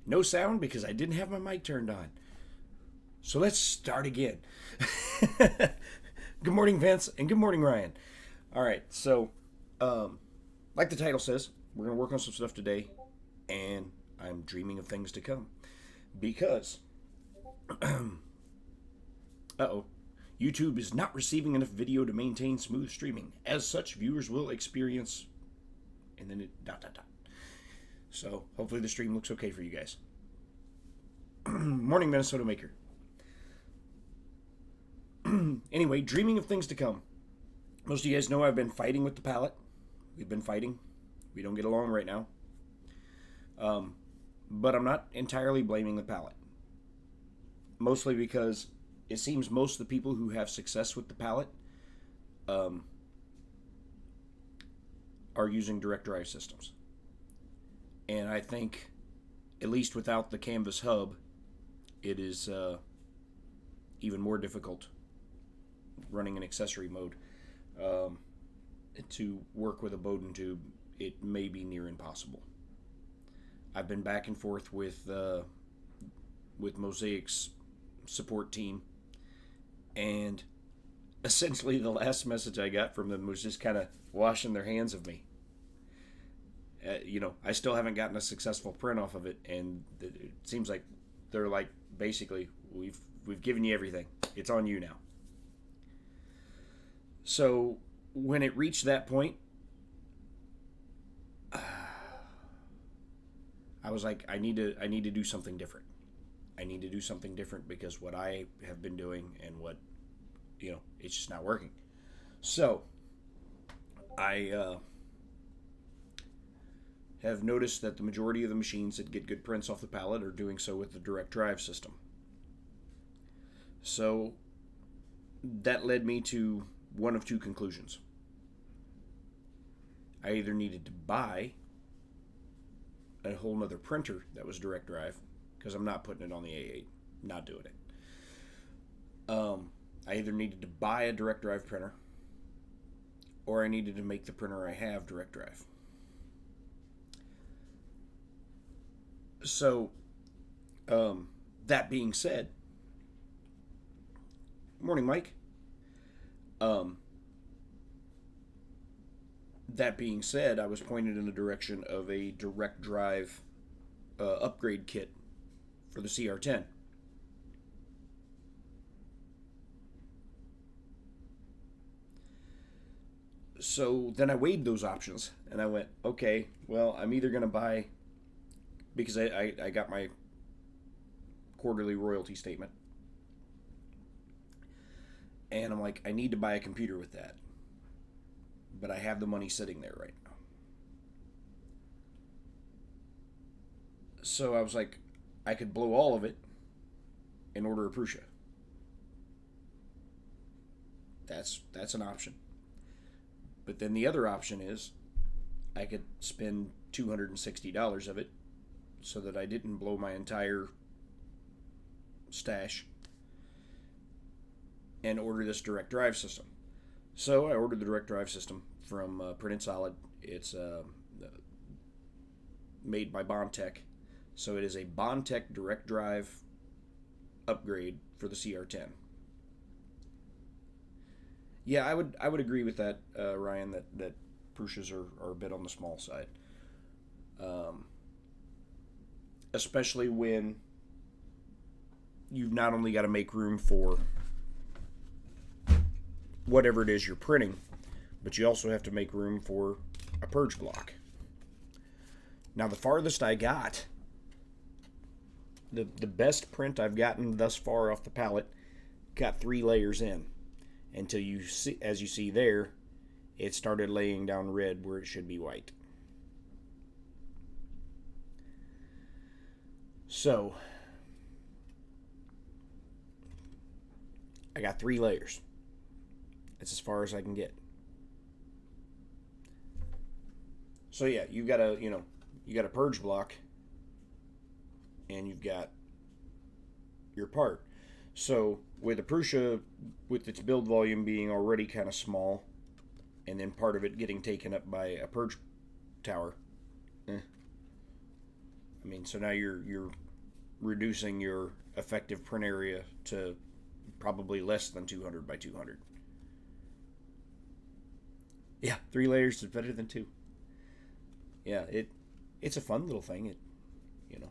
No sound because I didn't have my mic turned on. So let's start again. Good morning, Vince, and good morning, Ryan. All right, so like the title says, we're going to work on some stuff today, and I'm dreaming of things to come. Because, uh-oh, YouTube is not receiving enough video to maintain smooth streaming. As such, viewers will experience, and then it dot dot dot. So hopefully the stream looks okay for you guys. Morning, Minnesota Maker. Anyway, dreaming of things to come. Most of you guys know I've been fighting with the palette. We've been fighting. We don't get along right now. But I'm not entirely blaming the palette. Mostly because it seems most of the people who have success with the palette are using direct drive systems. And I think, at least without the Canvas hub, it is even more difficult running an accessory mode. To work with a Bowden tube, it may be near impossible. I've been back and forth with Mosaic's support team, and essentially the last message I got from them was just kind of washing their hands of me. I still haven't gotten a successful print off of it, and it seems like they're like, basically, we've given you everything. It's on you now. So when it reached that point, I was like, I need to do something different. I need to do something different because what I have been doing and what, it's just not working. So I have noticed that the majority of the machines that get good prints off the palette are doing so with the direct drive system. So that led me to one of two conclusions. I either needed to buy a whole nother printer that was direct drive, because I'm not putting it on the A8, not doing it. I either needed to buy a direct drive printer, or I needed to make the printer I have direct drive. So, that being said, morning, Mike. That being said, I was pointed in the direction of a direct drive upgrade kit for the CR10. So then I weighed those options, and I went, okay, well, I'm either going to buy, because I got my quarterly royalty statement, and I'm like, I need to buy a computer with that. But I have the money sitting there right now. So I was like, I could blow all of it and order a Prusa. That's an option. But then the other option is I could spend $260 of it so that I didn't blow my entire stash and order this direct drive system. So I ordered the direct drive system from Printed Solid. It's made by Bondtech. So it is a Bondtech direct drive upgrade for the CR10. Yeah, I would agree with that, Ryan, that Prusas are a bit on the small side. Especially when you've not only got to make room for whatever it is you're printing, but you also have to make room for a purge block. Now, the farthest I got, the best print I've gotten thus far off the palette, got 3 layers in. Until you see, as you see there, it started laying down red where it should be white. So, I got 3 layers. That's as far as I can get. So yeah, you got a purge block, and you've got your part. So with a Prusa, with its build volume being already kind of small, and then part of it getting taken up by a purge tower, I mean, so now you're reducing your effective print area to probably less than 200 by 200. Yeah, 3 layers is better than two. Yeah, it's a fun little thing. It you know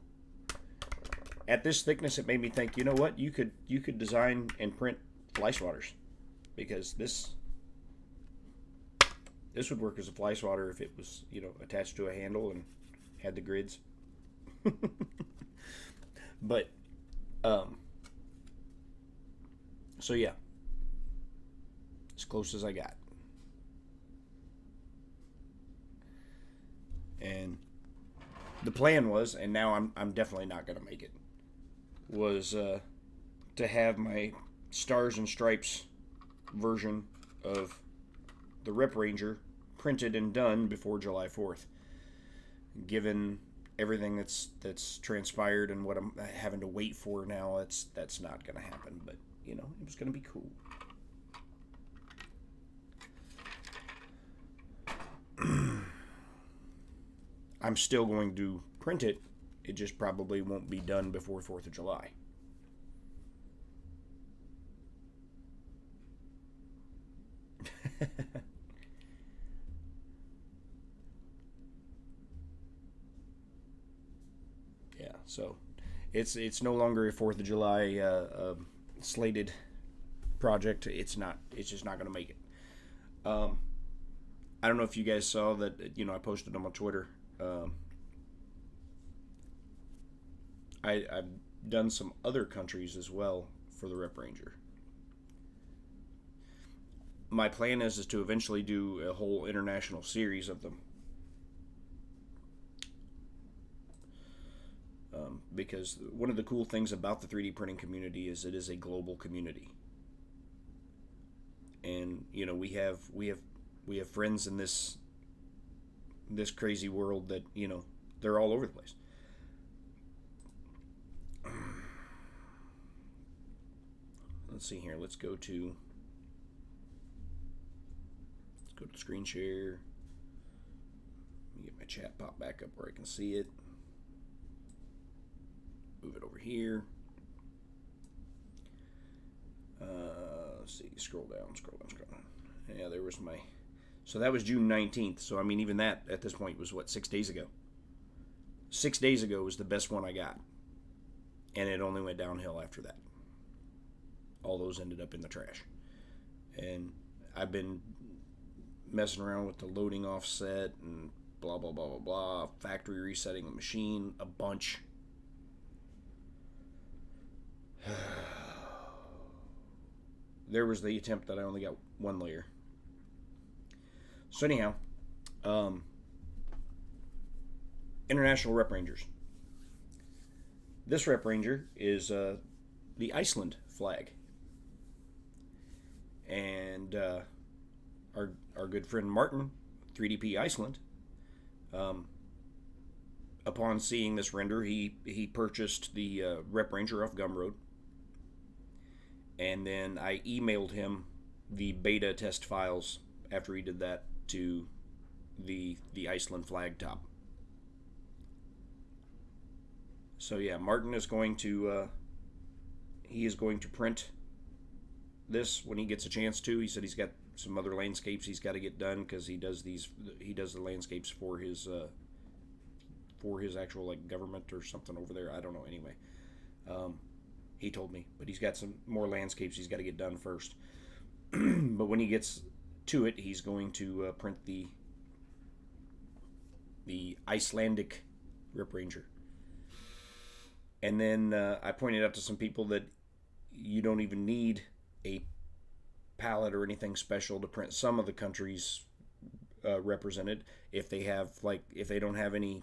at this thickness, it made me think. You know what? You could design and print fly swatters, because this would work as a fly swatter if it was attached to a handle and had the grids. But um, so yeah, as close as I got. And the plan was, and now I'm definitely not gonna make it, was to have my Stars and Stripes version of the Rep Ranger printed and done before July 4th. Given everything that's transpired and what I'm having to wait for now, that's not gonna happen. But it was gonna be cool. I'm still going to print it. It just probably won't be done before 4th of July. Yeah, so it's no longer a 4th of July slated project. It's not. It's just not going to make it. I don't know if you guys saw that. I posted them on Twitter. I've done some other countries as well for the Rep Ranger. My plan is to eventually do a whole international series of them. Because one of the cool things about the 3D printing community is it is a global community. And we have friends in this crazy world that they're all over the place. Let's see here. Let's go to the screen share. Let me get my chat pop back up where I can see it. Move it over here. Let's see. Scroll down. Yeah, there was my. So that was June 19th. So I mean, even that at this point was what, 6 days ago. 6 days ago was the best one I got, and it only went downhill after that. All those ended up in the trash, and I've been messing around with the loading offset and blah blah blah blah blah, factory resetting the machine a bunch. There was the attempt that I only got one layer. So anyhow, International Rep Rangers. This Rep Ranger is the Iceland flag. And our good friend Martin, 3DP Iceland, upon seeing this render, he purchased the Rep Ranger off Gumroad. And then I emailed him the beta test files after he did that to the Iceland flag top. So yeah, Martin is going to print this when he gets a chance to. He said he's got some other landscapes he's got to get done, because he does the landscapes for his actual like government or something over there. I don't know. Anyway, he told me, but he's got some more landscapes he's got to get done first. But when he gets to it, he's going to print the Icelandic Rep Ranger. And then I pointed out to some people that you don't even need a palette or anything special to print some of the countries represented. If they don't have any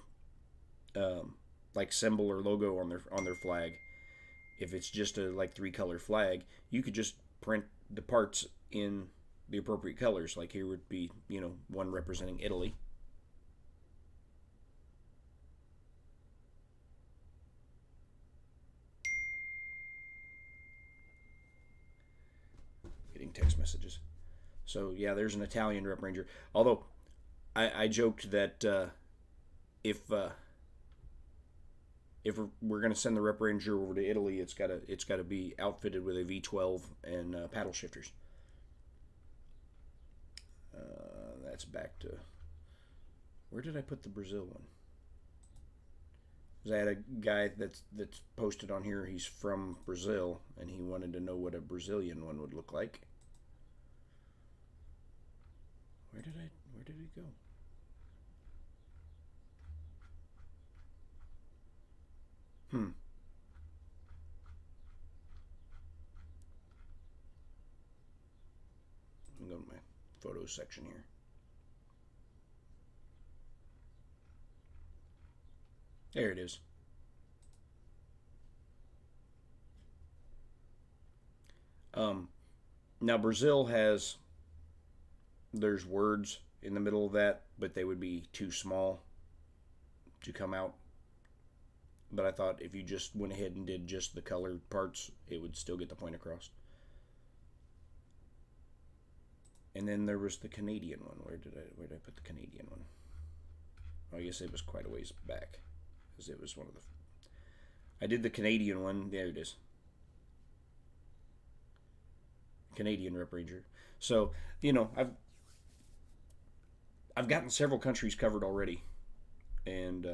like symbol or logo on their flag, if it's just a like 3-color flag, you could just print the parts in the appropriate colors. Like here would be one representing Italy. Getting text messages. So yeah, there's an Italian Rep Ranger. Although I joked that if if we're going to send the Rep Ranger over to Italy, it's got to be outfitted with a V12 and paddle shifters. That's back to, where did I put the Brazil one? I had a guy that's posted on here. He's from Brazil, and he wanted to know what a Brazilian one would look like. Where did it go? I'm going to my photos section here. There it is. Now Brazil there's words in the middle of that, but they would be too small to come out. But I thought if you just went ahead and did just the colored parts, it would still get the point across. And then there was the Canadian one. Where did I put the Canadian one? I guess it was quite a ways back, because it was one of the. I did the Canadian one. There it is. Canadian Rep Ranger. So I've gotten several countries covered already, and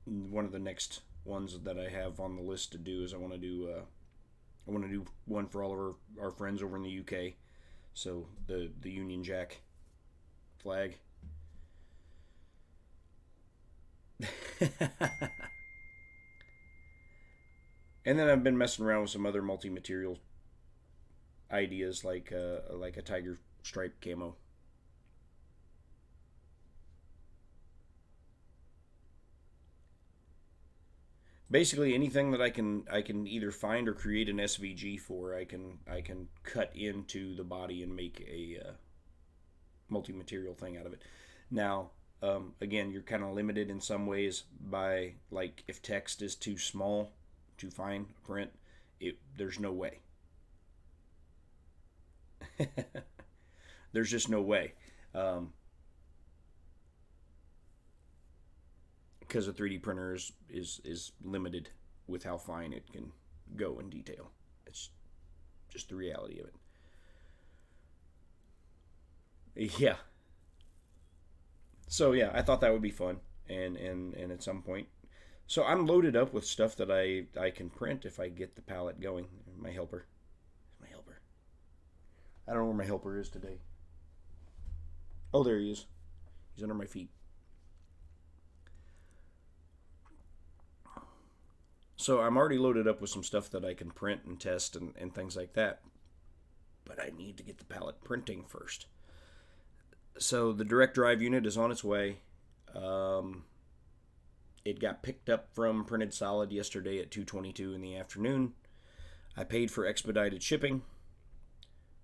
one of the next ones that I have on the list to do is I want to do one for all of our friends over in the UK. So the Union Jack flag. And then I've been messing around with some other multi-material ideas, like a tiger stripe camo. Basically anything that I can either find or create an SVG for, I can cut into the body and make a multi-material thing out of it. Now, again, you're kind of limited in some ways by, like, if text is too small to fine print, there's no way. There's just no way. Because a 3D printer is limited with how fine it can go in detail. It's just the reality of it. Yeah. So yeah, I thought that would be fun, and at some point. So I'm loaded up with stuff that I can print if I get the palette going. My helper. I don't know where my helper is today. Oh, there he is. He's under my feet. So I'm already loaded up with some stuff that I can print and test and things like that. But I need to get the palette printing first. So the direct drive unit is on its way. It got picked up from Printed Solid yesterday at 2:22 in the afternoon. I paid for expedited shipping,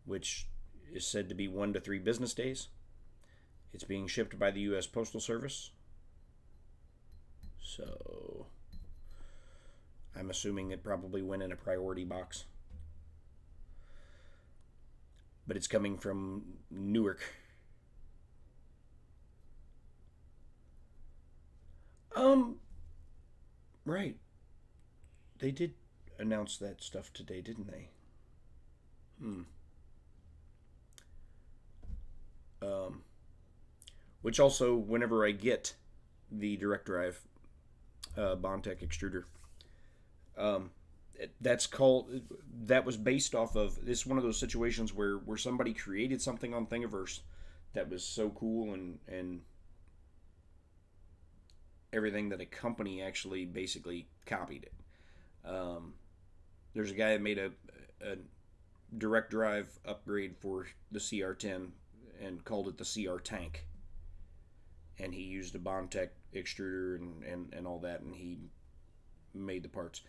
which is said to be 1 to 3 business days. It's being shipped by the U.S. Postal Service. So I'm assuming it probably went in a priority box. But it's coming from Newark. Right. They did announce that stuff today, didn't they? Which also, whenever I get the direct drive Bondtech extruder, that was based off of, it's one of those situations where somebody created something on Thingiverse that was so cool and everything that a company actually basically copied it. There's a guy that made a direct drive upgrade for the CR10 and called it the CR Tank, and he used a Bondtech extruder and all that, and he made the parts.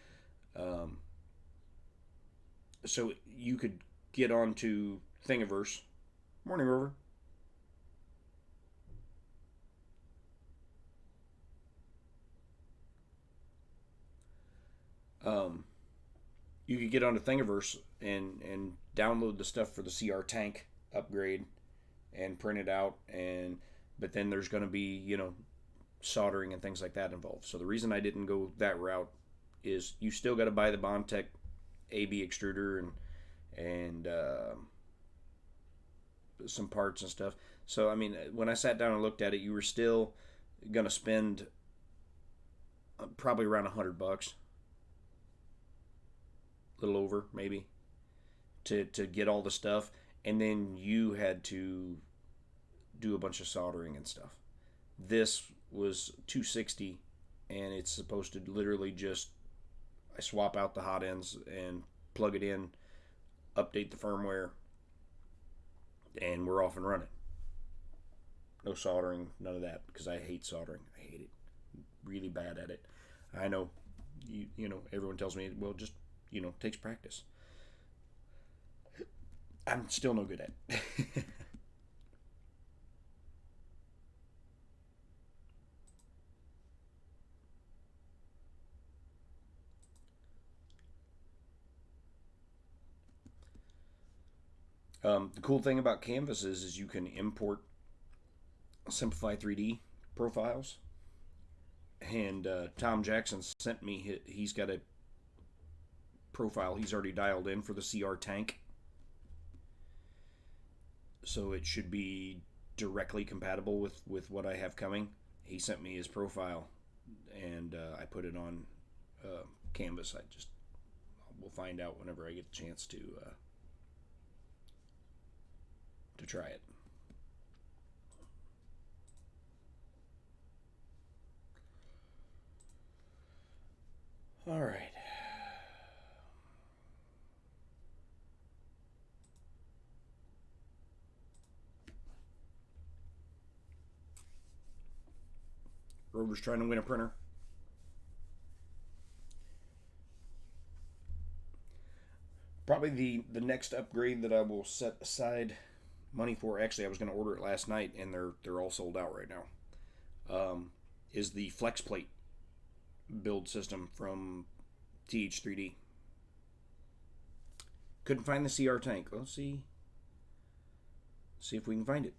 So you could get onto Thingiverse. Morning, Rover. You could get onto Thingiverse and download the stuff for the CR Tank upgrade and print it out, but then there's going to be, soldering and things like that involved. So the reason I didn't go that route is you still got to buy the Bondtech AB extruder and some parts and stuff. So I mean, when I sat down and looked at it, you were still gonna spend probably around $100, a little over maybe, to get all the stuff, and then you had to do a bunch of soldering and stuff. This was $260, and it's supposed to literally just I swap out the hot ends and plug it in, update the firmware, and we're off and running. No soldering, none of that, because I hate soldering. I hate it. Really bad at it. I know, you know, everyone tells me, well, just, you know, takes practice. I'm still no good at it. The cool thing about Canvas is you can import Simplify 3D profiles. And Tom Jackson sent me, he's got a profile he's already dialed in for the CR tank. So it should be directly compatible with what I have coming. He sent me his profile, and I put it on Canvas. We'll find out whenever I get the chance to try it. All right. Rover's trying to win a printer. Probably the next upgrade that I will set aside money for. Actually, I was going to order it last night, and they're all sold out right now. Is the Flexplate build system from TH3D. Couldn't find the CR tank. Let's see if we can find it.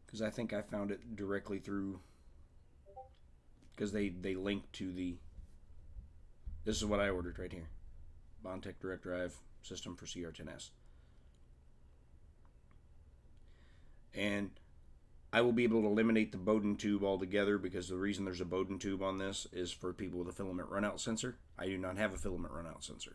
Because I think I found it directly through, because they link to the, this is what I ordered right here, Bondtech direct drive system for CR10S. And I will be able to eliminate the Bowden tube altogether, because the reason there's a Bowden tube on this is for people with a filament runout sensor. I do not have a filament runout sensor.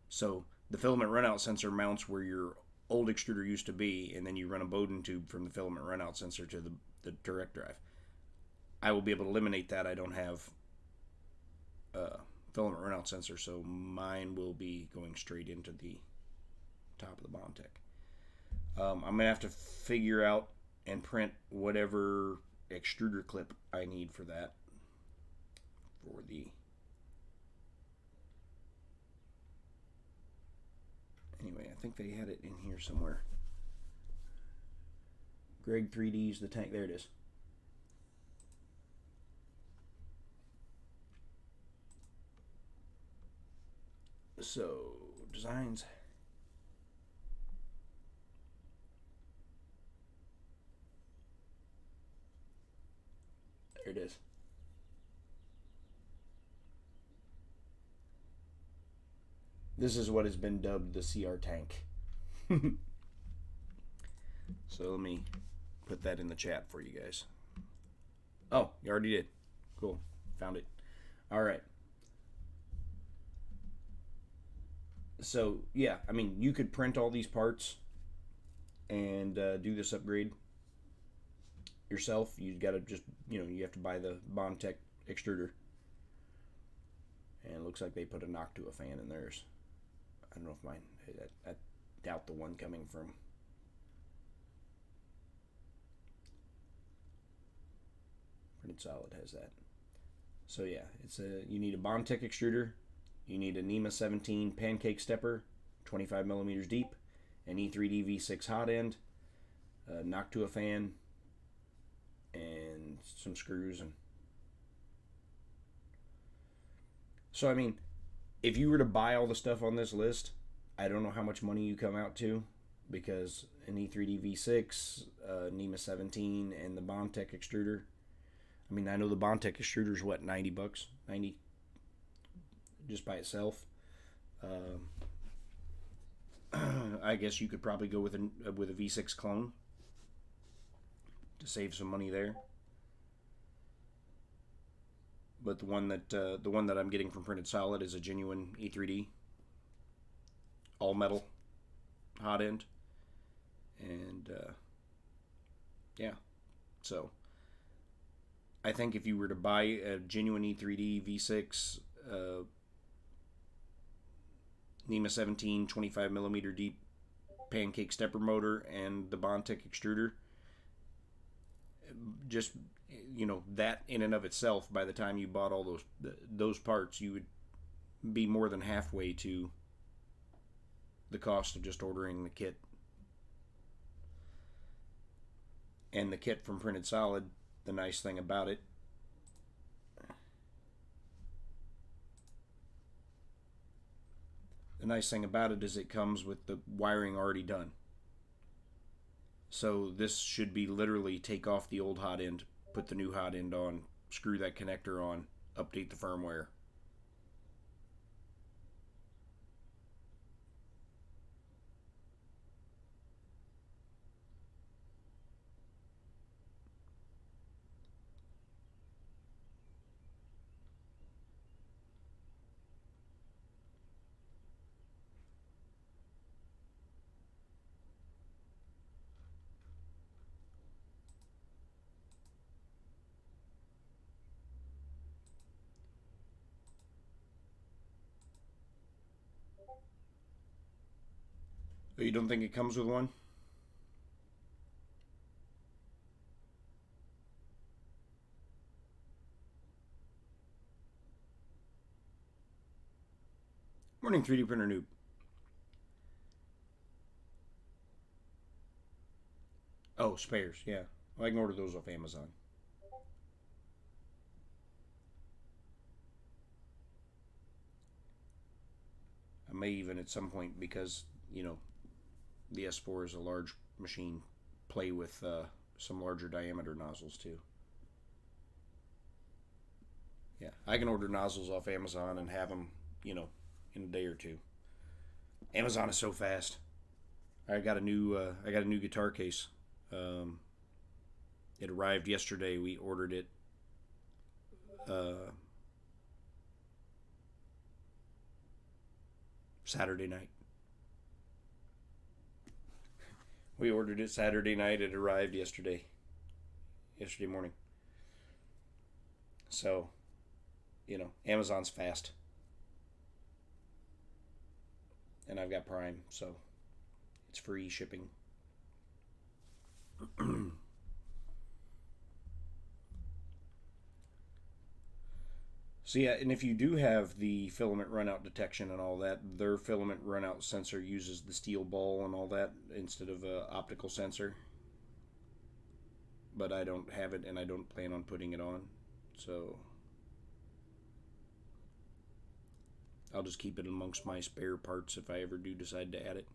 So the filament runout sensor mounts where your old extruder used to be, and then you run a Bowden tube from the filament runout sensor to the direct drive. I will be able to eliminate that. I don't have a filament runout sensor, so mine will be going straight into the top of the Bondtech. I'm going to have to figure out and print whatever extruder clip I need for that. For the... Anyway, I think they had it in here somewhere. Greg 3D's the tank. There it is. So, designs. There it is. This is what has been dubbed the CR tank. So let me put that in the chat for you guys. Oh, you already did. Cool. Found it. All right. So, yeah, I mean, you could print all these parts and do this upgrade yourself. You got to just, you know, you have to buy the Bondtech extruder. And it looks like they put a knock to a fan in theirs. I don't know if mine, I doubt the one coming from Printed Solid has that. So yeah, it's you need a Bondtech extruder, you need a NEMA 17 pancake stepper, 25 millimeters deep, an E3D V6 hot end, a Noctua fan, and some screws. And so, I mean, if you were to buy all the stuff on this list, I don't know how much money you come out to, because an E3D V6, NEMA 17, and the Bondtech extruder. I mean, I know the Bondtech extruder is what, $90, 90 just by itself. I guess you could probably go with a V6 clone to save some money there. But the one that I'm getting from Printed Solid is a genuine E3D, all metal, hot end, and yeah. So I think if you were to buy a genuine E3D V6, NEMA 17 25 millimeter deep pancake stepper motor, and the Bondtech extruder, just, you know, that in and of itself, by the time you bought all those parts, you would be more than halfway to the cost of just ordering the kit. And the kit from Printed Solid, the nice thing about it, is it comes with the wiring already done. So this should be literally take off the old hot end, put the new hot end on, screw that connector on, update the firmware. You don't think it comes with one? Morning, 3D printer noob. Oh, spares, yeah. Well, I can order those off Amazon. I may even at some point, because, you know, the S4 is a large machine, play with some larger diameter nozzles too. Yeah, I can order nozzles off Amazon and have them, you know, in a day or two. Amazon is so fast. I got a new guitar case. It arrived yesterday. We ordered it Saturday night. We ordered it Saturday night. It arrived yesterday morning. So, you know, Amazon's fast. And I've got Prime, so it's free shipping. So yeah, and if you do have the filament runout detection and all that, their filament runout sensor uses the steel ball and all that instead of a optical sensor. But I don't have it, and I don't plan on putting it on, so I'll just keep it amongst my spare parts if I ever do decide to add it.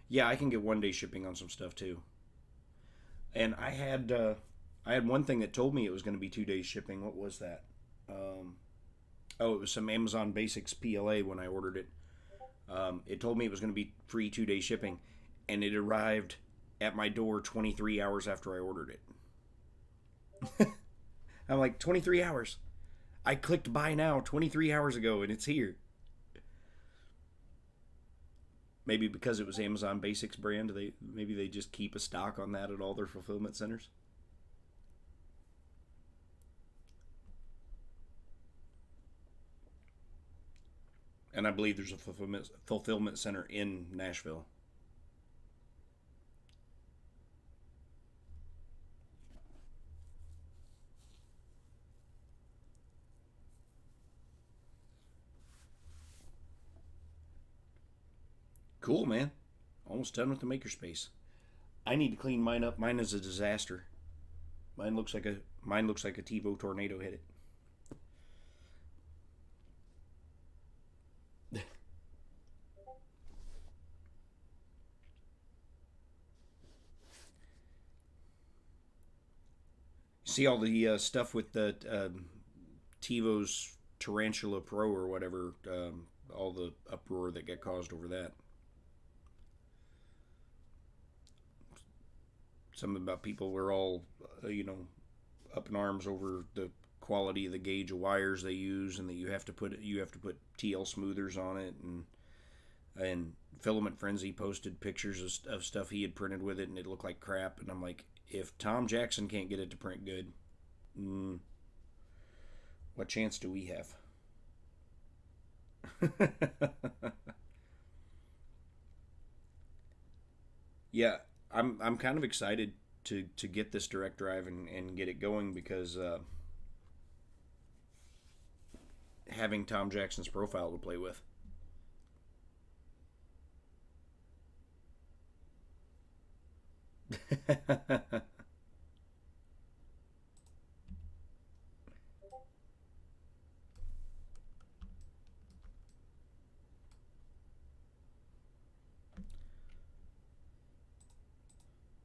Yeah, I can get 1-day shipping on some stuff too. And I had one thing that told me it was going to be 2 days shipping. What was that? Oh, it was some Amazon Basics PLA when I ordered it. It told me it was going to be free 2-day shipping, and it arrived at my door 23 hours after I ordered it. I'm like, 23 hours. I clicked buy now 23 hours ago, and it's here. Maybe because it was Amazon Basics brand, maybe they just keep a stock on that at all their fulfillment centers. And I believe there's a fulfillment center in Nashville. Cool, man. Almost done with the makerspace. I need to clean mine up. Mine is a disaster. Mine looks like a TiVo tornado hit it. See all the stuff with the TiVo's Tarantula Pro or whatever, all the uproar that got caused over that. Something about people were all, up in arms over the quality of the gauge of wires they use, and that you have to put TL smoothers on it, and Filament Frenzy posted pictures of stuff he had printed with it, and it looked like crap. And I'm like, if Tom Jackson can't get it to print good, what chance do we have? Yeah, I'm kind of excited to get this direct drive and get it going because having Tom Jackson's profile to play with.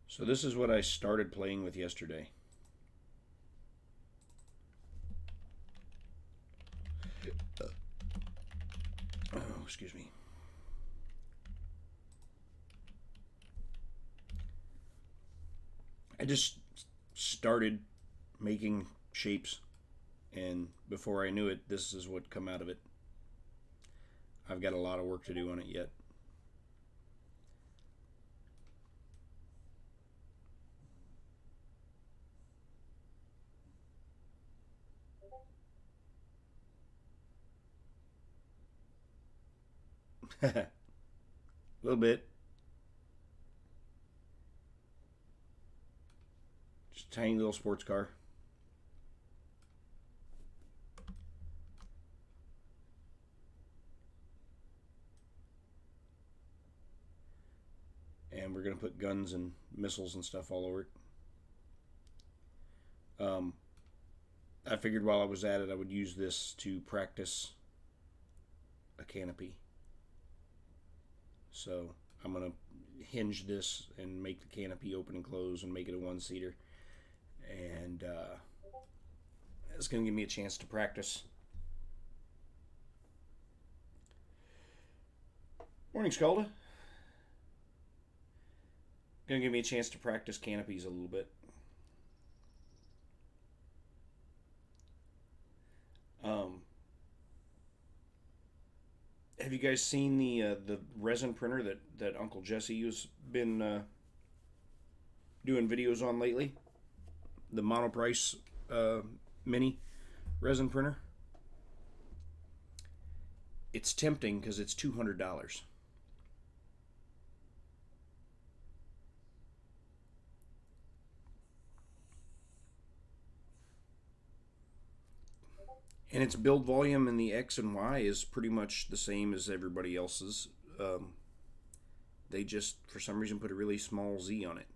So this is what I started playing with yesterday. Oh, excuse me. I just started making shapes, and before I knew it, this is what come out of it. I've got a lot of work to do on it yet. A little bit. Just a tiny little sports car. And we're going to put guns and missiles and stuff all over it. I figured while I was at it, I would use this to practice a canopy. So I'm going to hinge this and make the canopy open and close and make it a one-seater. And it's going to give me a chance to practice. Morning, Skalda. Going to give me a chance to practice canopies a little bit. Have you guys seen the resin printer that Uncle Jesse has been doing videos on lately? The Monoprice mini resin printer. It's tempting because it's $200. And its build volume in the X and Y is pretty much the same as everybody else's. They just, for some reason, put a really small Z on it.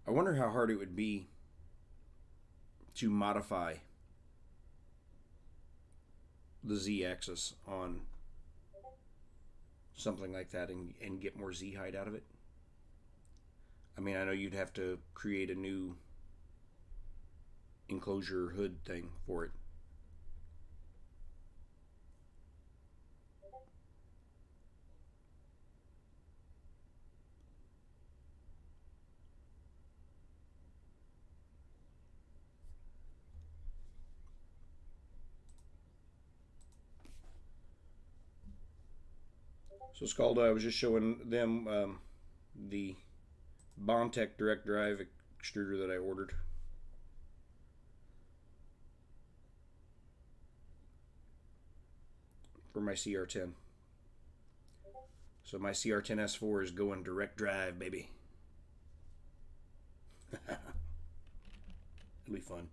I wonder how hard it would be to modify the Z-axis on something like that and get more Z height out of it. I mean, I know you'd have to create a new enclosure hood thing for it. So Scalda, I was just showing them the Bondtech direct drive extruder that I ordered. For my CR10. So my CR10 S4 is going direct drive, baby. It'll be fun.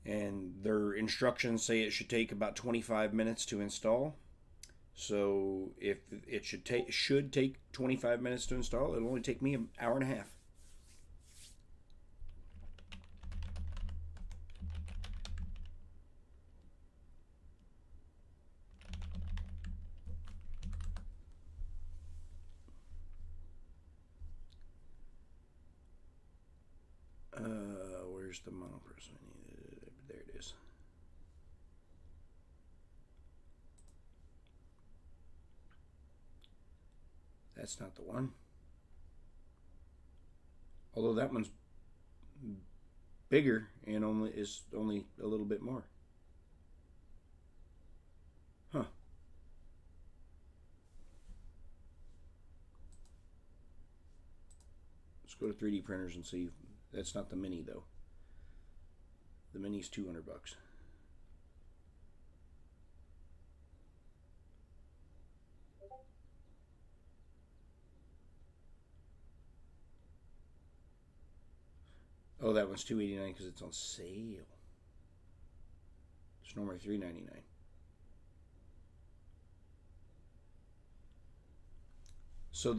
And their instructions say it should take about 25 minutes to install. So if it should take 25 minutes to install, it'll only take me an hour and a half. Where's the Monoprice? There it is. That's not the one. Although that one's bigger and is only a little bit more. Huh. Let's go to 3D printers and see. That's not the mini though. The mini's $200. Oh, that one's $289 because it's on sale. It's normally $399. So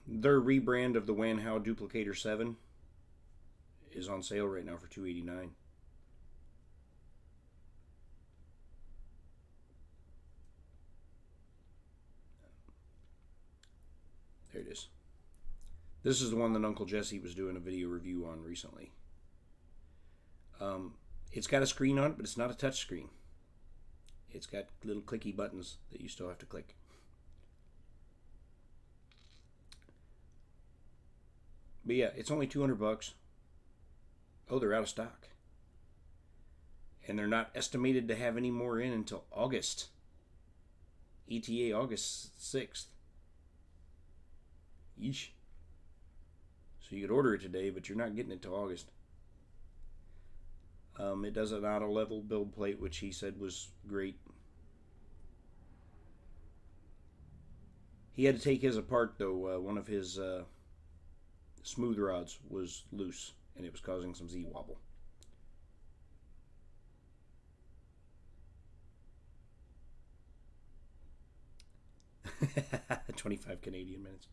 their rebrand of the Wanhao Duplicator 7 is on sale right now for $289. There it is. This is the one that Uncle Jesse was doing a video review on recently. It's got a screen on it, but it's not a touch screen. It's got little clicky buttons that you still have to click. But yeah, it's only $200. Oh, they're out of stock. And they're not estimated to have any more in until August. ETA August 6th. Yeesh. So you could order it today, but you're not getting it till August. It does an auto level build plate, which he said was great. He had to take his apart though. One of his smooth rods was loose, and it was causing some Z wobble. $25 Canadian minutes.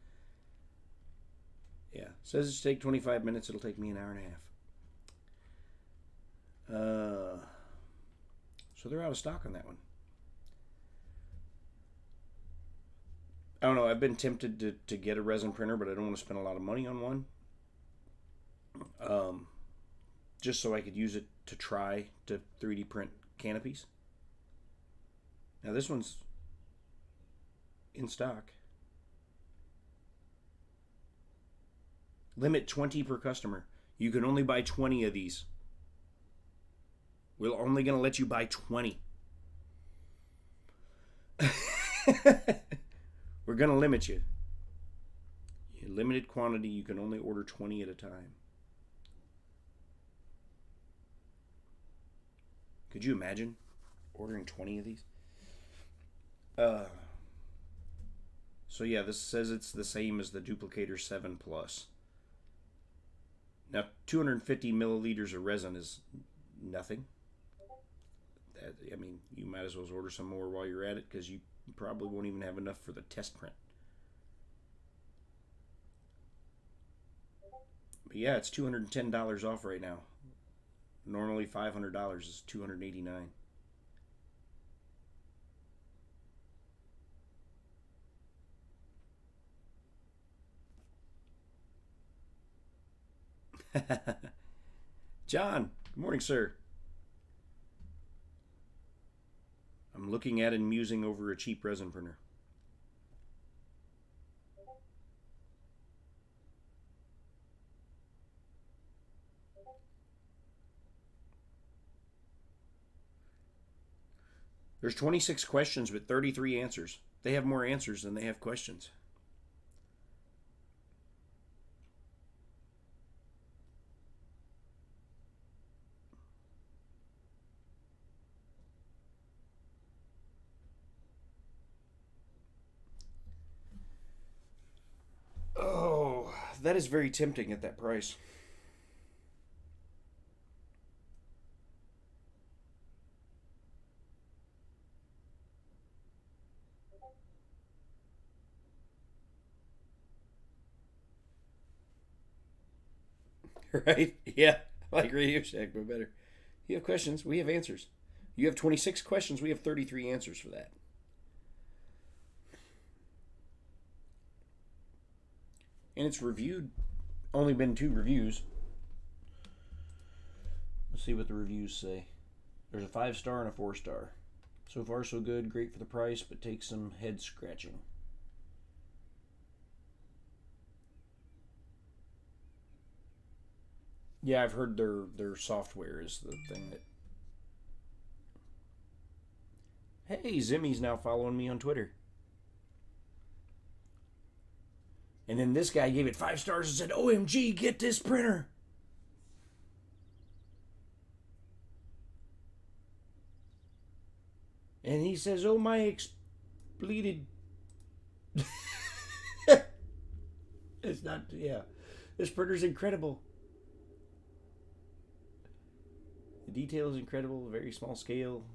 Yeah, says it's take 25 minutes. It'll take me an hour and a half. So they're out of stock on that one. I don't know. I've been tempted to get a resin printer, but I don't want to spend a lot of money on one. Just so I could use it to try to 3D print canopies. Now this one's in stock. Limit 20 per customer. You can only buy 20 of these. We're only going to let you buy 20. We're going to limit you. Limited quantity. You can only order 20 at a time. Could you imagine ordering 20 of these? So yeah, this says it's the same as the Duplicator 7 Plus. Now, 250 milliliters of resin is nothing. I mean, you might as well order some more while you're at it, because you probably won't even have enough for the test print. But yeah, it's $210 off right now. Normally $500 is $289. John, good morning, sir. I'm looking at and musing over a cheap resin printer. There's 26 questions with 33 answers. They have more answers than they have questions. Oh, that is very tempting at that price. Right? Yeah. Like Radio Shack, but better. You have questions, we have answers. You have 26 questions, we have 33 answers for that. And it's reviewed, only been 2 reviews. Let's see what the reviews say. There's a 5-star and a 4-star. So far, so good. Great for the price, but takes some head scratching. Yeah, I've heard their software is the thing that. Hey, Zimmy's now following me on Twitter. And then this guy gave it 5 stars and said, "OMG, get this printer." And he says, "Oh, my expleted." It's not, yeah. This printer's incredible. The detail is incredible, very small scale.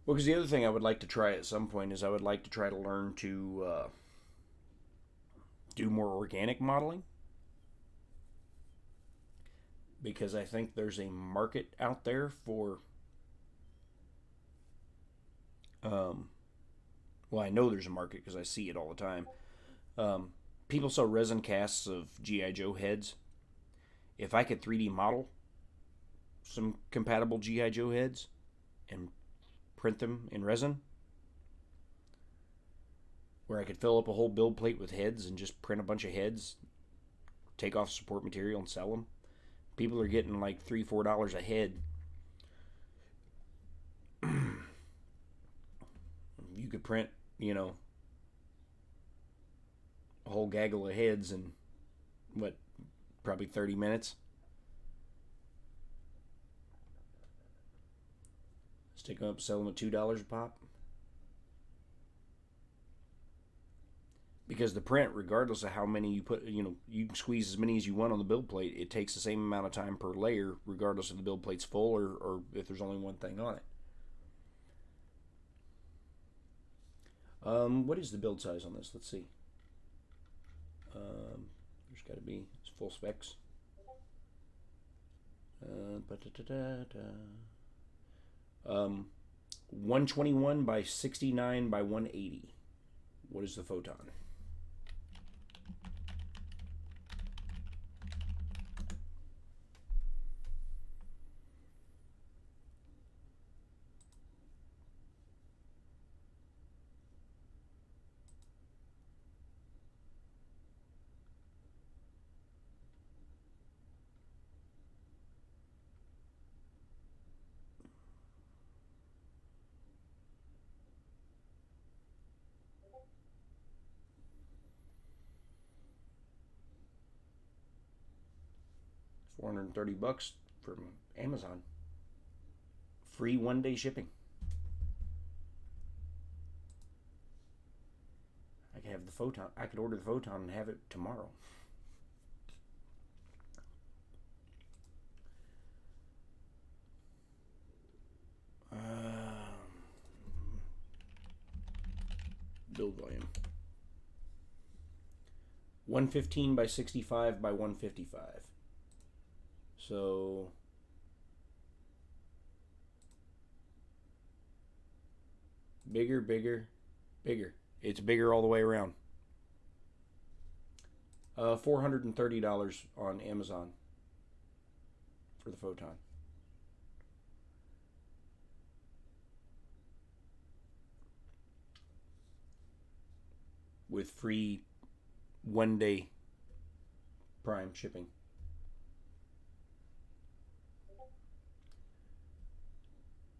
Well, because the other thing I would like to try at some point is I would like to try to learn to do more organic modeling. Because I think there's a market out there for well, I know there's a market because I see it all the time. People sell resin casts of G.I. Joe heads. If I could 3D model some compatible G.I. Joe heads and print them in resin, where I could fill up a whole build plate with heads and just print a bunch of heads, take off support material and sell them. People are getting like $3-4 a head. You could print, you know, a whole gaggle of heads in what, probably 30 minutes. Stick them up, sell them at $2 a pop. Because the print, regardless of how many you put, you know, you can squeeze as many as you want on the build plate. It takes the same amount of time per layer, regardless if the build plate's full or if there's only one thing on it. What is the build size on this? Let's see. There's got to be, it's full specs. 121 by 69 by 180. What is the photon? $430 from Amazon. Free 1-day shipping. I could have the photon. I could order the photon and have it tomorrow. Build volume. 115 by 65 by 155. So bigger, bigger, bigger. It's bigger all the way around. $430 on Amazon for the photon. With free 1-day Prime shipping.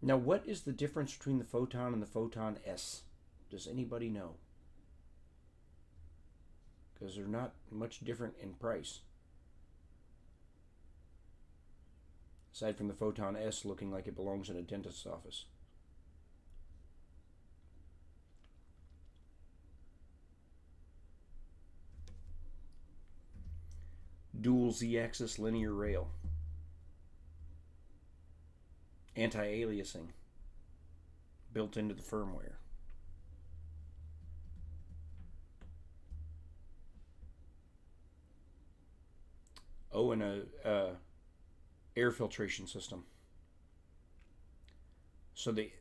Now, what is the difference between the Photon and the Photon S? Does anybody know? Because they're not much different in price. Aside from the Photon S looking like it belongs in a dentist's office. Dual Z-axis linear rail. Anti-aliasing. built into the firmware. Oh, and a air filtration system. So the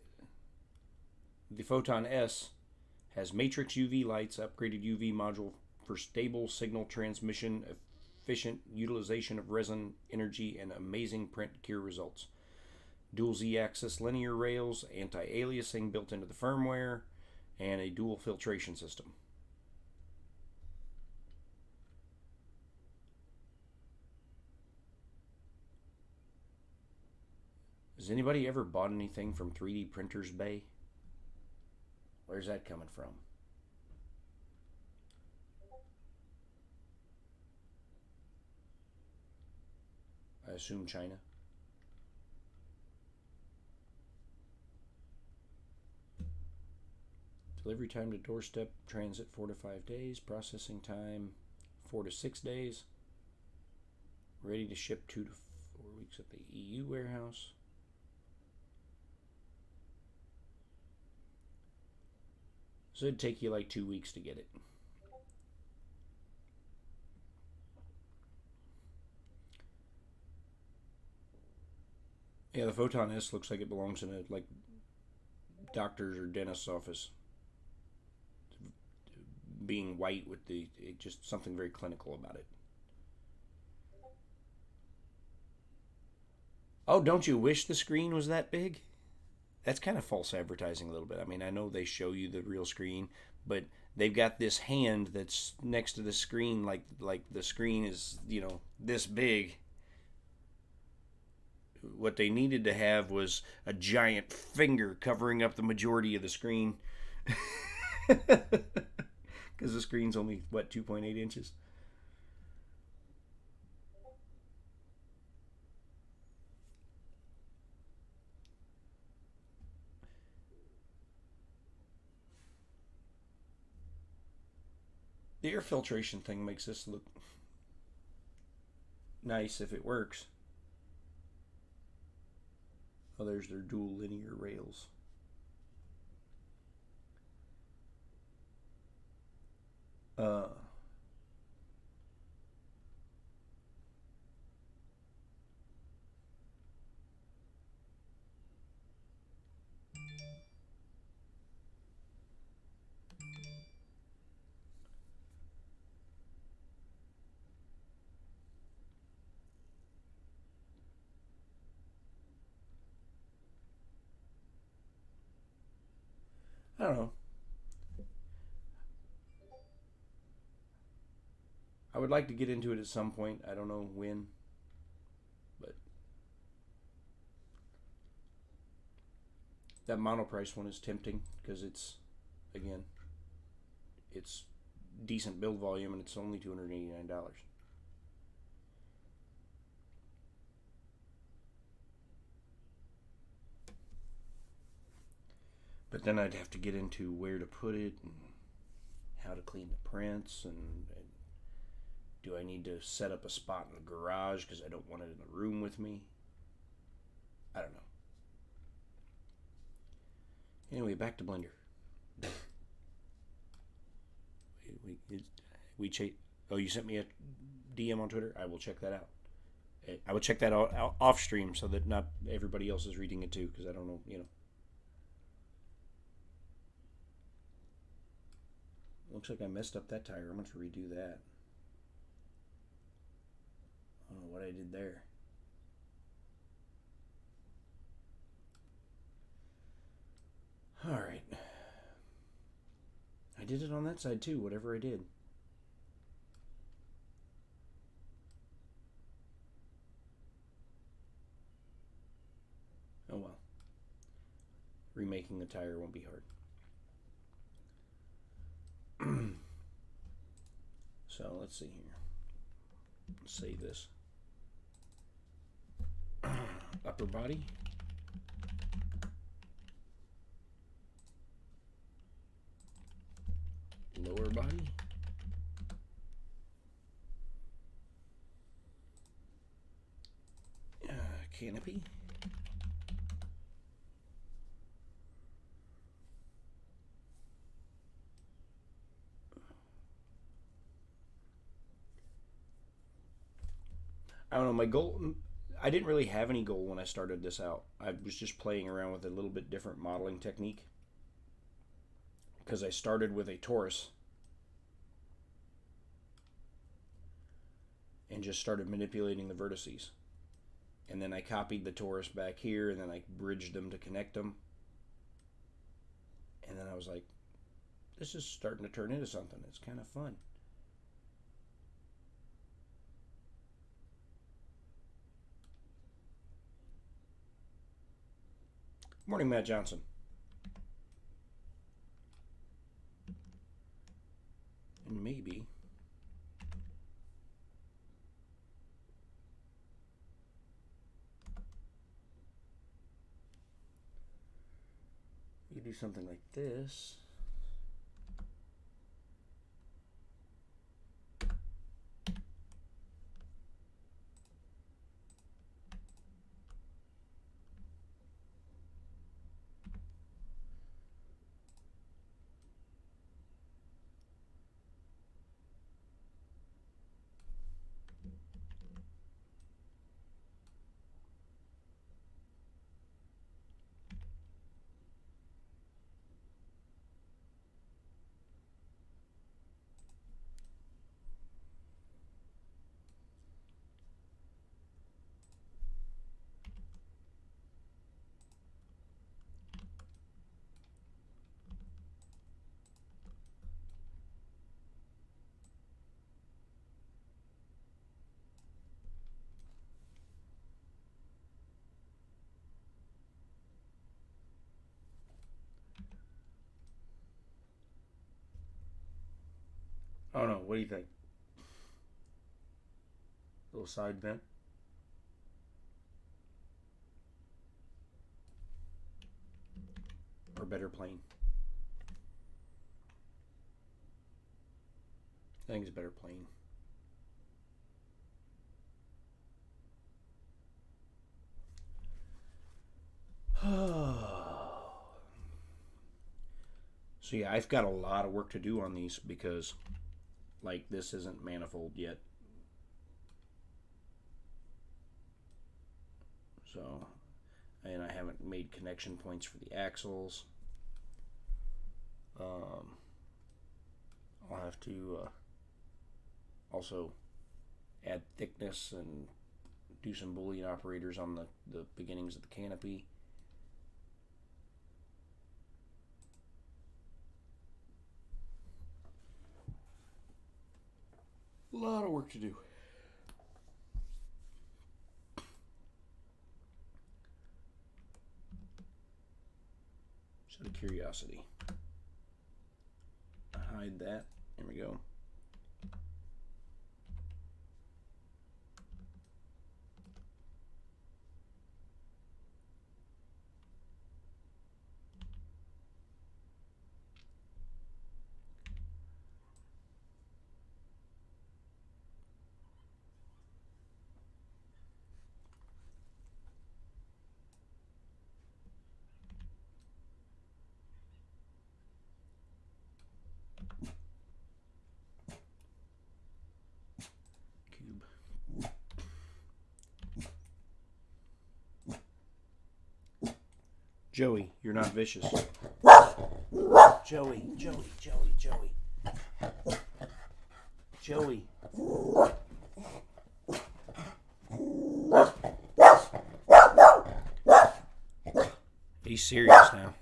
Photon S has matrix UV lights, upgraded UV module for stable signal transmission, efficient utilization of resin energy, and amazing print cure results. Dual Z-axis linear rails, anti-aliasing built into the firmware, and a dual filtration system. Has anybody ever bought anything from 3D Printers Bay? Where's that coming from? I assume China. Delivery time to doorstep, transit 4 to 5 days, processing time 4 to 6 days. Ready to ship 2 to 4 weeks at the EU warehouse. So it'd take you like 2 weeks to get it. Yeah, the Photon S looks like it belongs in a doctor's or dentist's office. Being white with just something very clinical about it. Oh, don't you wish the screen was that big? That's kind of false advertising a little bit. I mean, I know they show you the real screen, but they've got this hand that's next to the screen, like the screen is, this big. What they needed to have was a giant finger covering up the majority of the screen. Because the screen's only, 2.8 inches? The air filtration thing makes this look nice if it works. Oh, there's their dual linear rails. I don't know. I would like to get into it at some point. I don't know when, but that Monoprice one is tempting because it's decent build volume and it's only $289. But then I'd have to get into where to put it and how to clean the prints and do I need to set up a spot in the garage because I don't want it in the room with me? I don't know. Anyway, back to Blender. Oh, you sent me a DM on Twitter? I will check that out. I will check that out off stream so that not everybody else is reading it too, because I don't know, Looks like I messed up that tire. I'm going to redo that. I don't know what I did there. Alright. I did it on that side too, whatever I did. Oh well. Remaking the tire won't be hard. So let's see here. Let's save this. Upper body. Lower body. Canopy. I don't know, my goal, I didn't really have any goal when I started this out. I was just playing around with a little bit different modeling technique. Because I started with a torus and just started manipulating the vertices. And then I copied the torus back here, and then I bridged them to connect them. And then I was like, this is starting to turn into something. It's kind of fun. Morning, Matt Johnson. And maybe you do something like this. I don't know. What do you think? Little side vent. Or better plane? I think it's better plane. So yeah, I've got a lot of work to do on these because like this isn't manifold yet. So, and I haven't made connection points for the axles. I'll have to also add thickness and do some Boolean operators on the beginnings of the canopy. A lot of work to do. Just out of curiosity. Hide that. There we go. Joey, you're not vicious. Joey. He's serious now.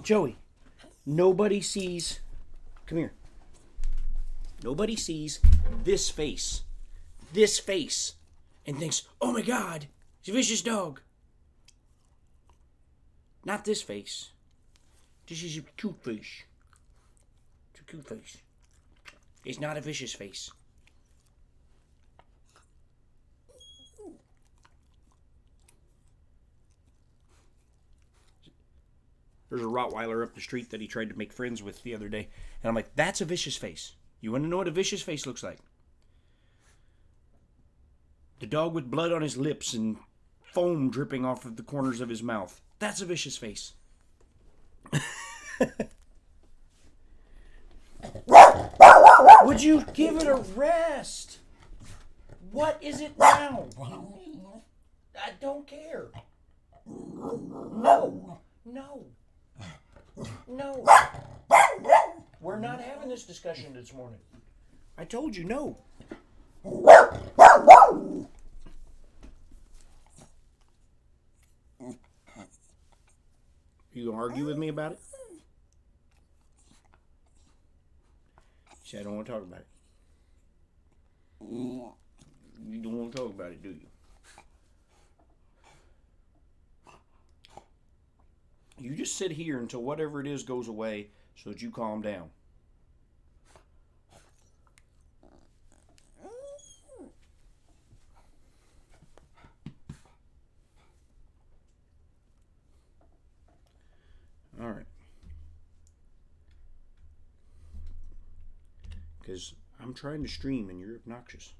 Joey. Nobody sees. Come here. Nobody sees this face. And thinks, oh my God, it's a vicious dog. Not this face. This is a cute face. It's a cute face. It's not a vicious face. There's a Rottweiler up the street that he tried to make friends with the other day. And I'm like, that's a vicious face. You want to know what a vicious face looks like? The dog with blood on his lips and foam dripping off of the corners of his mouth. That's a vicious face. Would you give it a rest? What is it now? I don't care. No. No. No. We're not having this discussion this morning. I told you no. You gonna argue with me about it? See, I don't want to talk about it. You don't want to talk about it, do you? You just sit here until whatever it is goes away so that you calm down. All right. Because I'm trying to stream and you're obnoxious.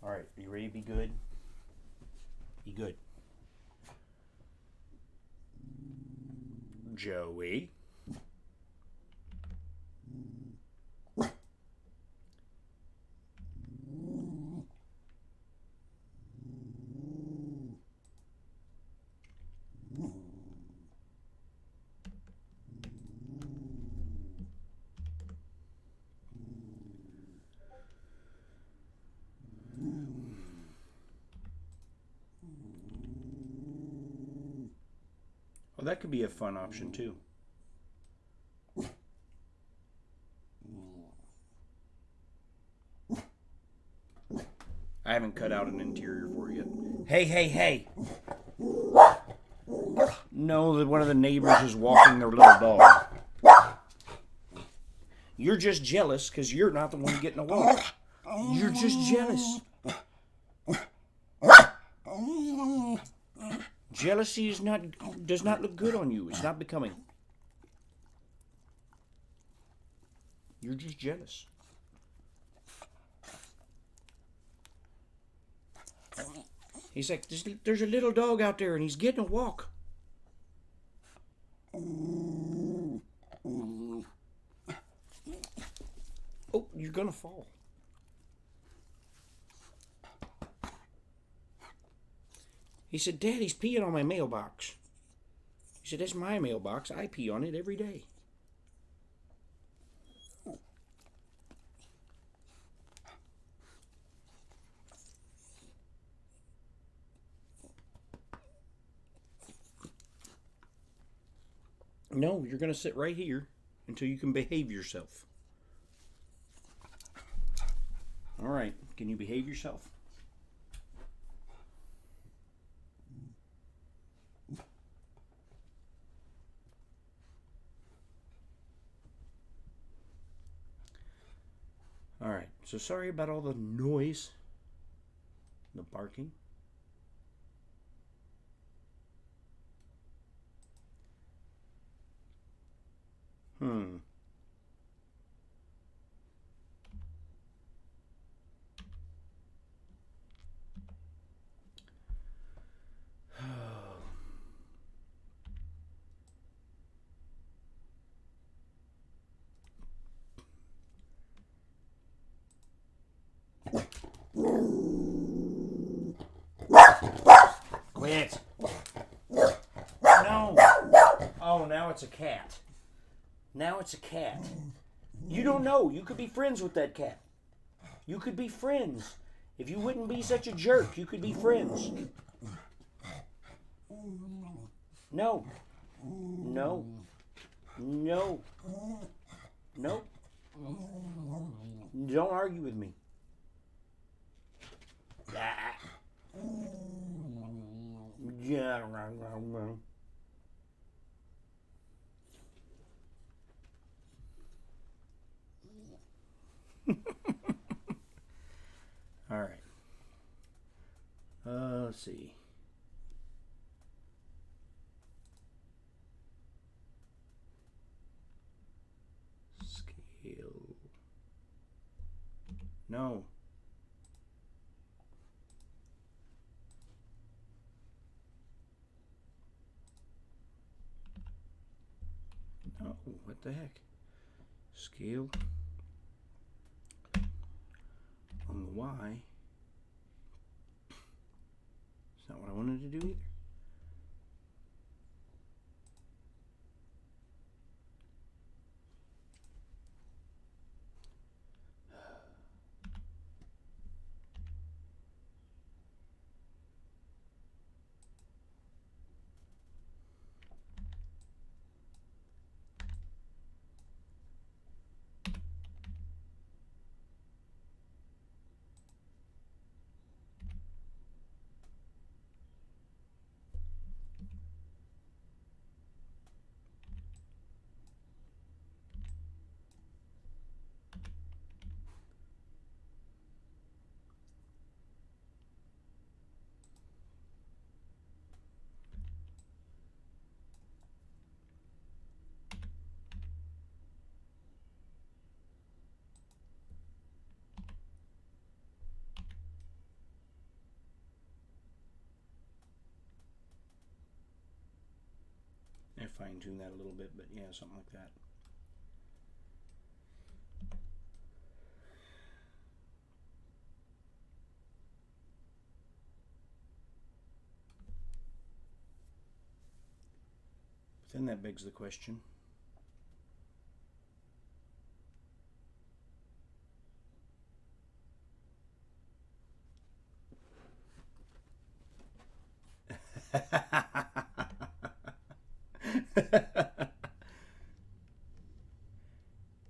All right, are you ready to be good? Be good. Joey. Well, that could be a fun option too. I haven't cut out an interior for it yet. Hey, hey, hey! No, that one of the neighbors is walking their little dog. You're just jealous because you're not the one getting a walk. You're just jealous. Jealousy does not look good on you. It's not becoming. You're just jealous. He's like, there's a little dog out there and he's getting a walk. Oh, you're gonna fall. He said, Dad, he's peeing on my mailbox. He said, that's my mailbox. I pee on it every day. No, you're going to sit right here until you can behave yourself. All right, can you behave yourself? All right, so sorry about all the noise, the barking. Quit. No. Oh, now it's a cat. Now it's a cat. You don't know. You could be friends with that cat. You could be friends. If you wouldn't be such a jerk, you could be friends. No. No. No. No. Don't argue with me. Yeah. see. Scale. No. No, what the heck? Scale on the Y. It's not what I wanted to do either. I fine-tune that a little bit, but yeah, something like that. But then that begs the question,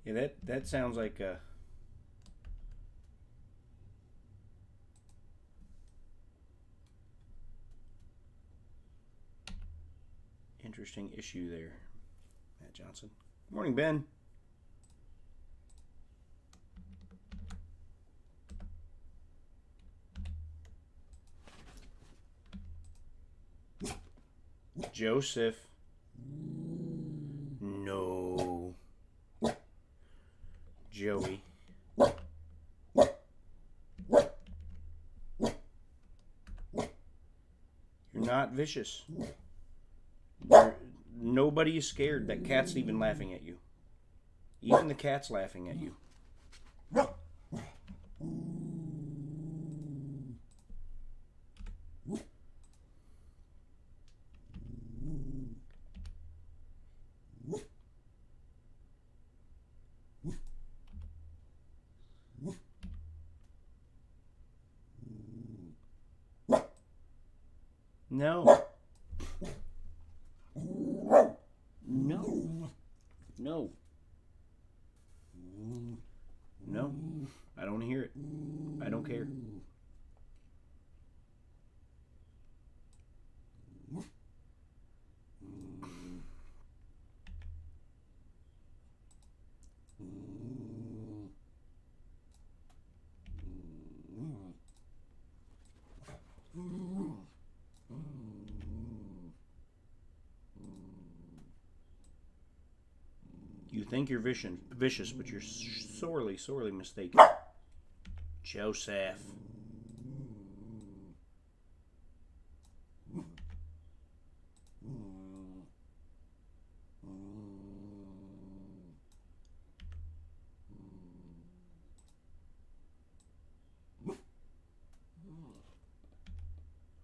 yeah, that sounds like a interesting issue there, Matt Johnson. Good morning, Ben. Joseph. No. Joey. You're not vicious. Nobody is scared. That cat's even laughing at you. Even the cat's laughing at you. No. No. No. No. I don't want to hear it. I don't care. You think you're vicious, but you're sorely, sorely mistaken. Joseph.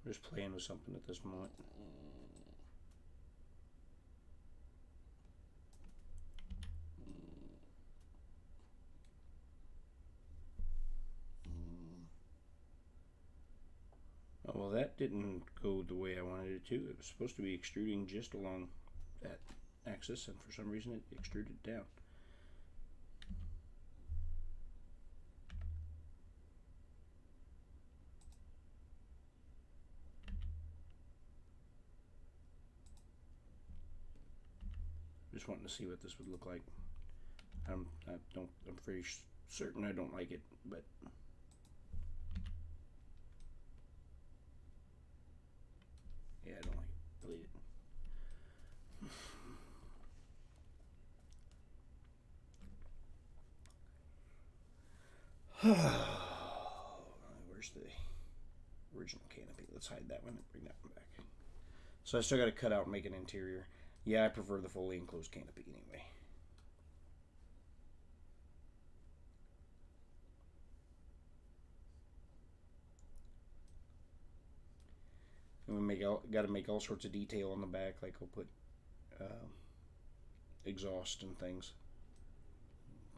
We're just playing with something at this moment. Oh, well, that didn't go the way I wanted it to. It was supposed to be extruding just along that axis, and for some reason it extruded down. Just wanting to see what this would look like. I'm very certain I don't like it, but Where's the original canopy? Let's hide that one and bring that one back. So I still got to cut out and make an interior. Yeah, I prefer the fully enclosed canopy anyway. And we got to make all sorts of detail on the back, like we'll put exhaust and things.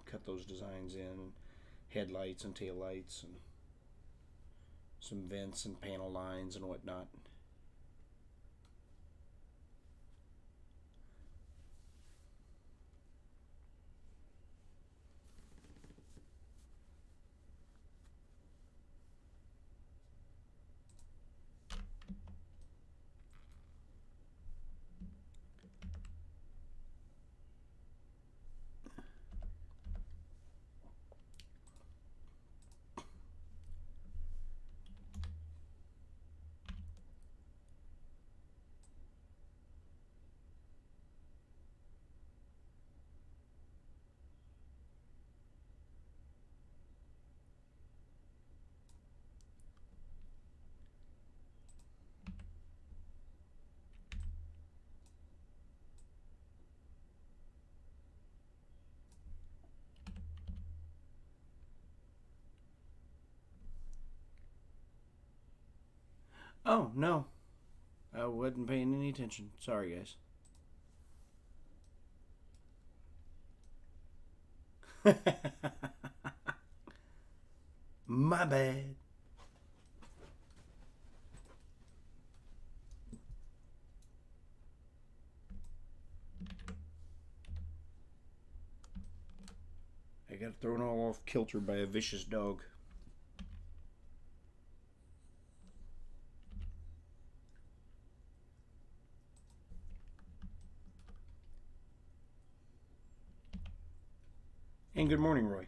Cut those designs in, headlights and tail lights, and some vents and panel lines and whatnot. Oh, no. I wasn't paying any attention. Sorry, guys. My bad. I got thrown all off kilter by a vicious dog. And good morning, Roy.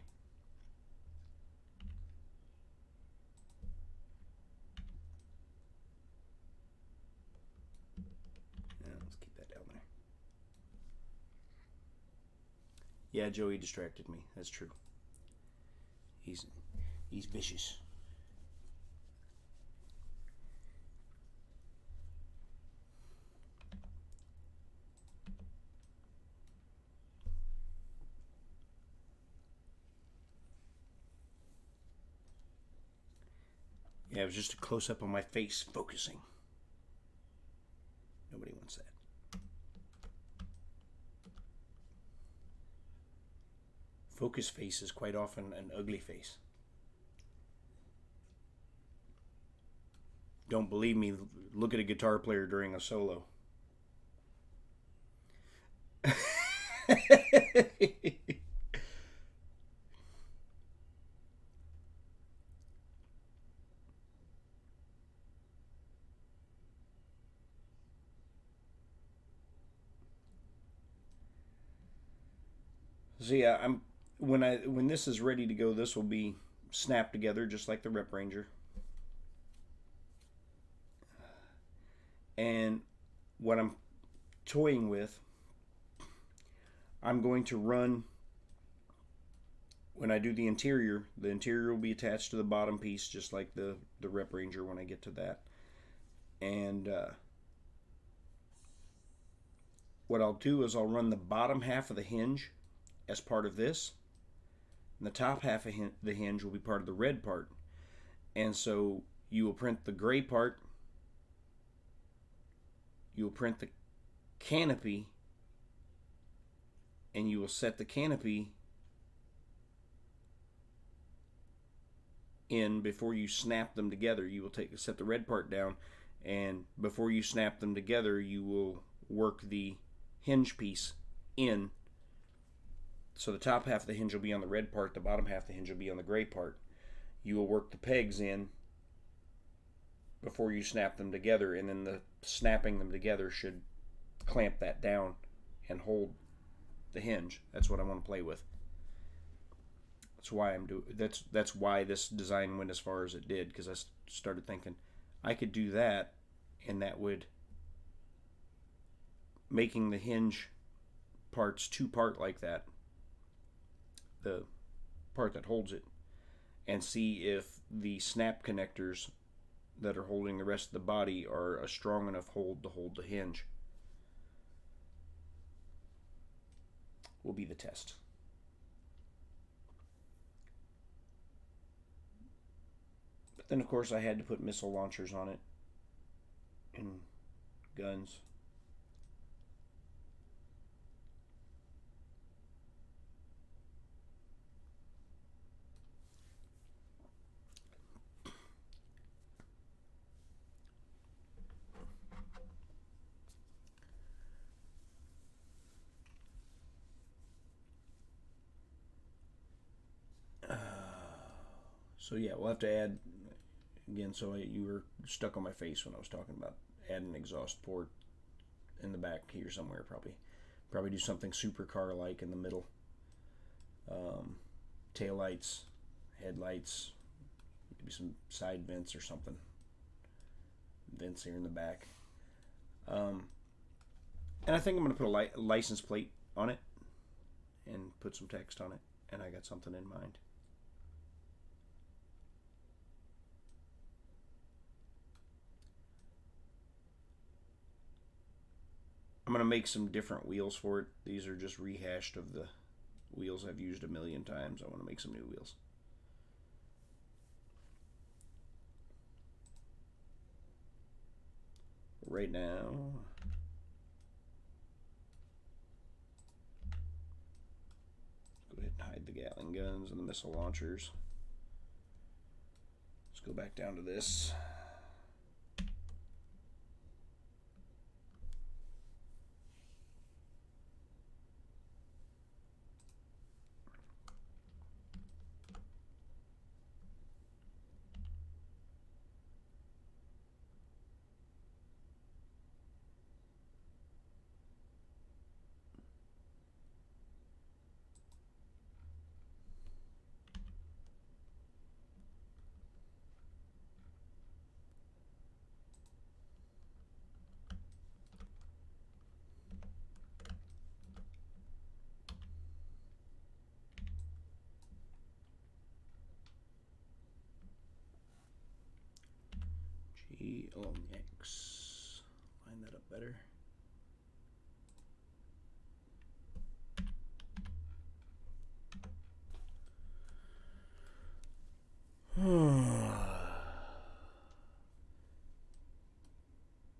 Yeah, let's keep that down there. Yeah, Joey distracted me. That's true. He's vicious. Yeah, it was just a close-up on my face focusing. Nobody wants that. Focus face is quite often an ugly face. Don't believe me, look at a guitar player during a solo. So yeah, when this is ready to go, this will be snapped together just like the Rep Ranger. And what I'm toying with, I'm going to run, when I do the interior will be attached to the bottom piece just like the Rep Ranger when I get to that. And what I'll do is I'll run the bottom half of the hinge as part of this, and the top half of the hinge will be part of the red part. And so you will print the gray part, you will print the canopy, and you will set the canopy in before you snap them together. You will set the red part down, and before you snap them together, you will work the hinge piece in. So the top half of the hinge will be on the red part, the bottom half of the hinge will be on the gray part. You will work the pegs in before you snap them together, and then the snapping them together should clamp that down and hold the hinge. That's what I want to play with. That's why that's why this design went as far as it did, because I started thinking I could do that, and that would making the hinge parts two-part like that, the part that holds it, and see if the snap connectors that are holding the rest of the body are a strong enough hold to hold the hinge. Will be the test. But then of course I had to put missile launchers on it and guns. So yeah, we'll have to add again. So you were stuck on my face when I was talking about adding an exhaust port in the back here somewhere. Probably do something supercar like in the middle. Tail lights, headlights, maybe some side vents or something. Vents here in the back. And I think I'm going to put a license plate on it and put some text on it. And I got something in mind. I'm going to make some different wheels for it. These are just rehashed of the wheels I've used a million times. I want to make some new wheels. Right now, go ahead and hide the Gatling guns and the missile launchers. Let's go back down to this. X. Line that up better.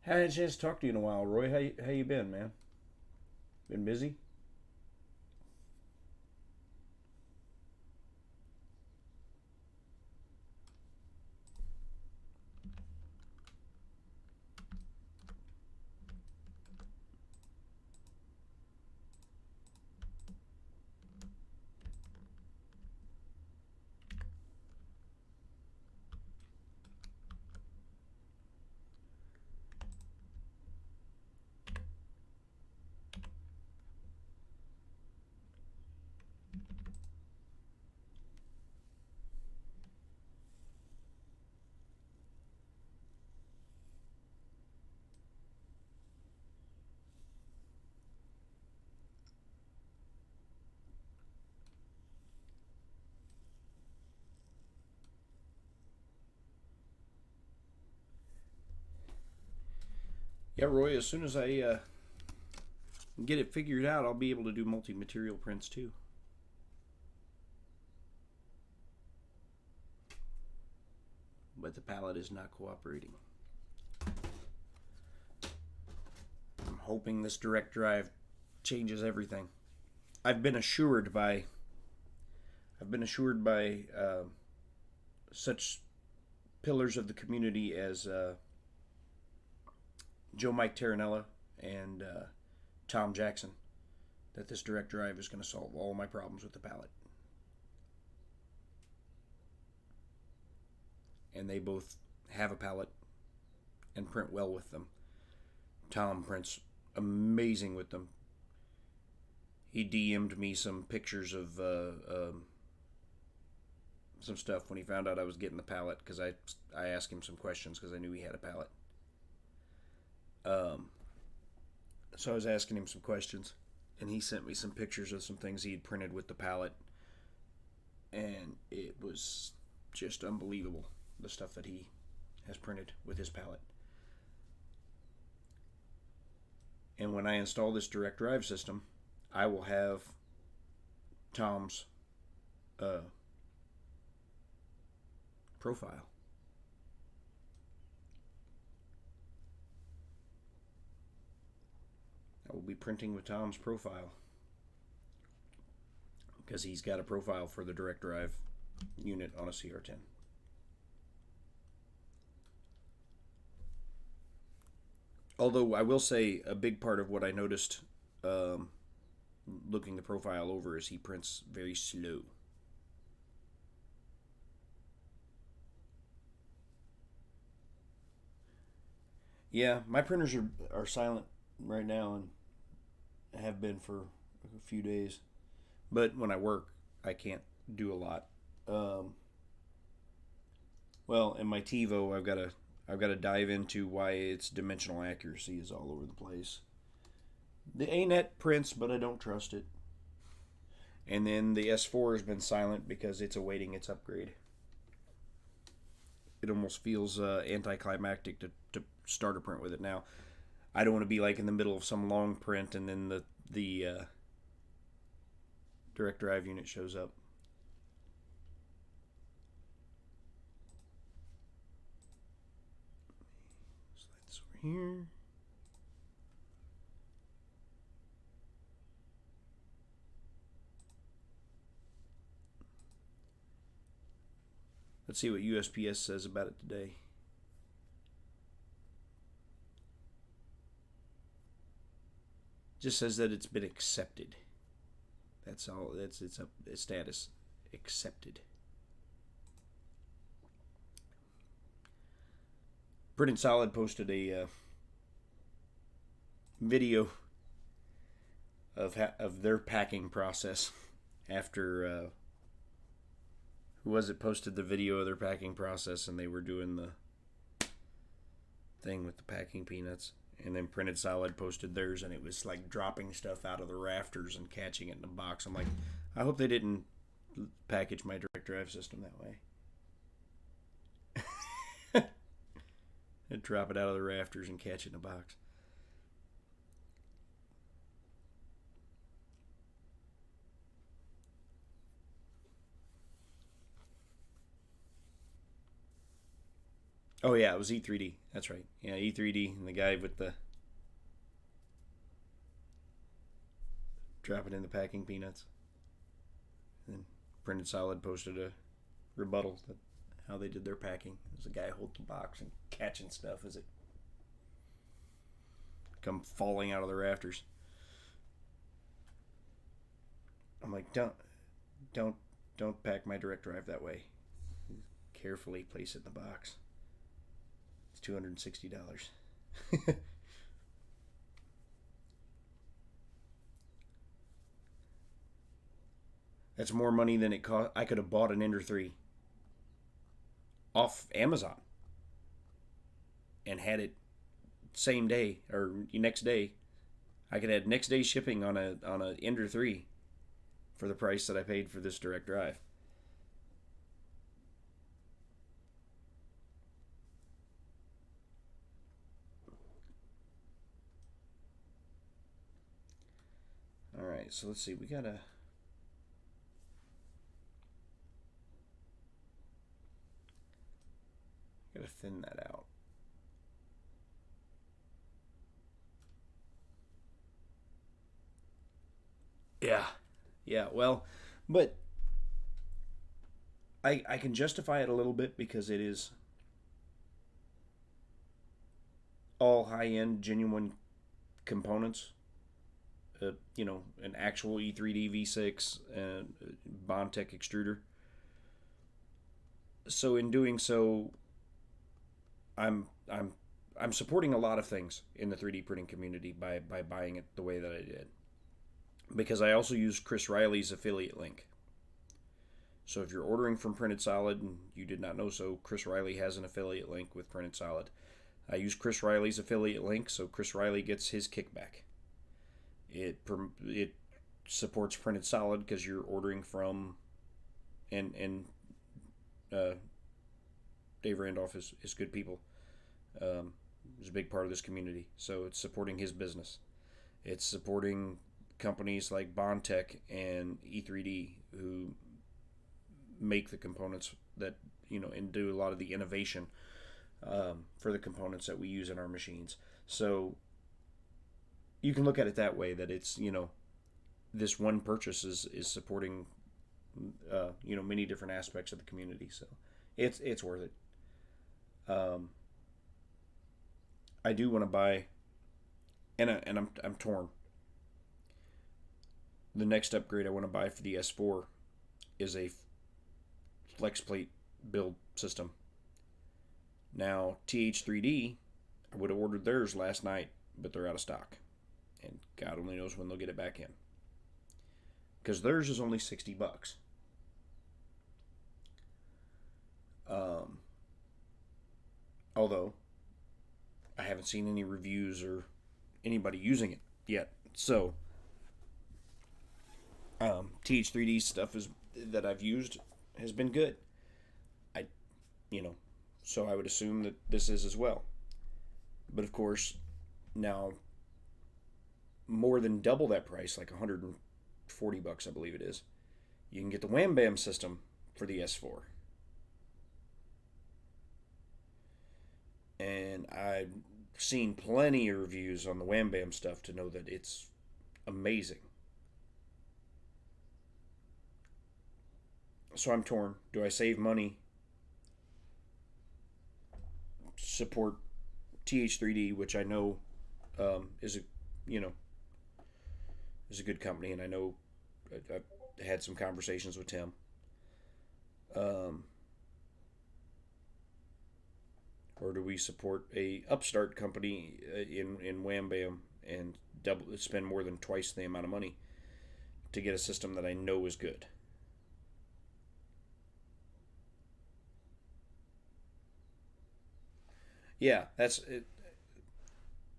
Had a chance to talk to you in a while, Roy. How you been, man? Been busy? Yeah, Roy, as soon as I get it figured out, I'll be able to do multi-material prints too. But the palette is not cooperating. I'm hoping this direct drive changes everything. I've been assured by such pillars of the community as Joe Mike Terranella and Tom Jackson that this direct drive is going to solve all my problems with the palette. And they both have a palette and print well with them. Tom prints amazing with them. He DM'd me some pictures of some stuff when he found out I was getting the palette, because I asked him some questions because I knew he had a palette. So I was asking him some questions, and he sent me some pictures of some things he had printed with the palette, and it was just unbelievable, the stuff that he has printed with his palette. And when I install this direct drive system, I will have Tom's profile. I will be printing with Tom's profile because he's got a profile for the direct drive unit on a CR10. Although I will say a big part of what I noticed looking the profile over is he prints very slow. Yeah, my printers are silent right now and have been for a few days. But when I work, I can't do a lot. Well, in my TiVo, I've got to dive into why its dimensional accuracy is all over the place. The ANET prints, but I don't trust it. And then the S4 has been silent because it's awaiting its upgrade. It almost feels anticlimactic to start a print with it now. I don't want to be like in the middle of some long print and then the direct drive unit shows up. Slide this over here. Let's see what USPS says about it today. Just says that it's been accepted. That's all. It's a status accepted. Printed Solid posted a video of their packing process after who was it posted the video of their packing process, and they were doing the thing with the packing peanuts. And then Printed Solid posted theirs, and it was like dropping stuff out of the rafters and catching it in a box. I'm like, I hope they didn't package my direct drive system that way. And drop it out of the rafters and catch it in a box. Oh yeah, it was E3D. That's right. Yeah, E3D and the guy with the dropping in the packing peanuts. And Printed Solid posted a rebuttal that how they did their packing. There's a guy holding the box and catching stuff as it come falling out of the rafters. I'm like, don't pack my direct drive that way. Carefully place it in the box. It's $260. That's more money than it cost. I could have bought an Ender 3 off Amazon and had it same day or next day. I could have next day shipping on a Ender 3 for the price that I paid for this direct drive. All right, so let's see. We gotta thin that out. Yeah. Well, but I can justify it a little bit because it is all high-end, genuine components. An actual E3D V6 and Bondtech extruder. So in doing so, I'm supporting a lot of things in the 3D printing community by buying it the way that I did. Because I also use Chris Riley's affiliate link. So if you're ordering from Printed Solid and you did not know so, Chris Riley has an affiliate link with Printed Solid. I use Chris Riley's affiliate link, so Chris Riley gets his kickback. It supports Printed Solid because you're ordering from and Dave Randolph is good people. Is a big part of this community, so it's supporting his business. It's supporting companies like Bondtech and E3D who make the components that and do a lot of the innovation for the components that we use in our machines. So you can look at it that way, that it's this one purchase is supporting many different aspects of the community. So it's worth it. I do want to buy, and I'm torn. The next upgrade I want to buy for the S4 is a Flexplate build system. Now, TH3D, I would have ordered theirs last night, but they're out of stock. And God only knows when they'll get it back in. Because theirs is only $60. Although, I haven't seen any reviews or anybody using it yet. So, TH3D stuff that I've used has been good. So I would assume that this is as well. But of course, now more than double that price, like $140, I believe it is, you can get the Wham Bam system for the S4. And I've seen plenty of reviews on the Wham Bam stuff to know that it's amazing. So I'm torn. Do I save money, support TH3D, which I know is a good company, and I know I've had some conversations with Tim. Or do we support a upstart company in Wham Bam and spend more than twice the amount of money to get a system that I know is good? Yeah, that's it.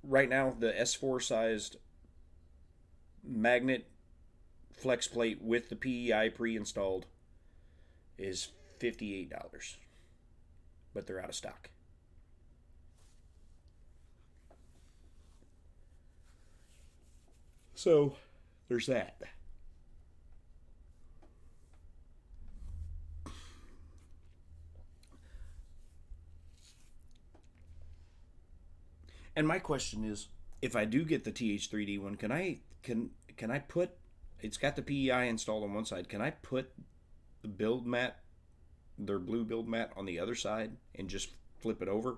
Right now, the S4 sized magnet flex plate with the PEI pre-installed is $58, but they're out of stock. So there's that. And my question is, if I do get the TH3D one, can I put, it's got the PEI installed on one side, can I put the build mat, their blue build mat, on the other side and just flip it over?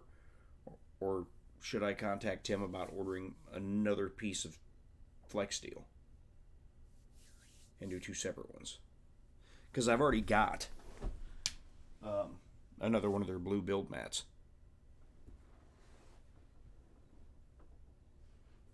Or should I contact Tim about ordering another piece of flex steel and do two separate ones? Because I've already got another one of their blue build mats.